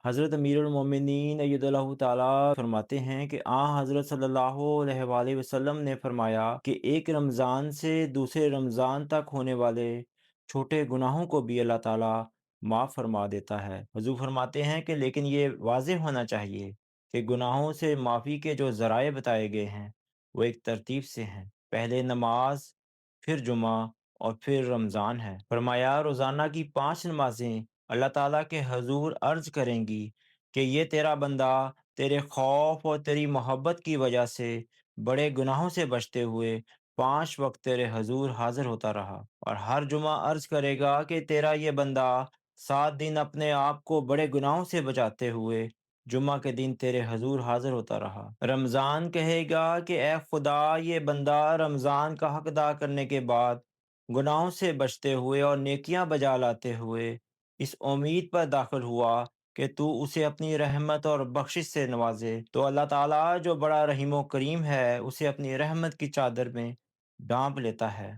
حضرت امیر المومنین ایدہ اللہ تعالیٰ فرماتے ہیں کہ حضرت صلی اللہ علیہ وآلہ وسلم نے فرمایا کہ ایک رمضان سے دوسرے رمضان تک ہونے والے چھوٹے گناہوں کو بھی اللہ تعالیٰ معاف فرما دیتا ہے۔ حضور فرماتے ہیں کہ لیکن یہ واضح ہونا چاہیے کہ گناہوں سے معافی کے جو ذرائع بتائے گئے ہیں وہ ایک ترتیب سے ہیں، پہلے نماز، پھر جمعہ اور پھر رمضان ہے۔ فرمایا روزانہ کی 5 نمازیں اللہ تعالیٰ کے حضور عرض کریں گی کہ یہ تیرا بندہ تیرے خوف اور تیری محبت کی وجہ سے بڑے گناہوں سے بچتے ہوئے 5 وقت تیرے حضور حاضر ہوتا رہا، اور ہر جمعہ عرض کرے گا کہ تیرا یہ بندہ 7 دن اپنے آپ کو بڑے گناہوں سے بچاتے ہوئے جمعہ کے دن تیرے حضور حاضر ہوتا رہا۔ رمضان کہے گا کہ اے خدا، یہ بندہ رمضان کا حق ادا کرنے کے بعد گناہوں سے بچتے ہوئے اور نیکیاں بجا لاتے ہوئے اس امید پر داخل ہوا کہ تو اسے اپنی رحمت اور بخشش سے نوازے، تو اللہ تعالیٰ جو بڑا رحیم و کریم ہے اسے اپنی رحمت کی چادر میں ڈھانپ لیتا ہے۔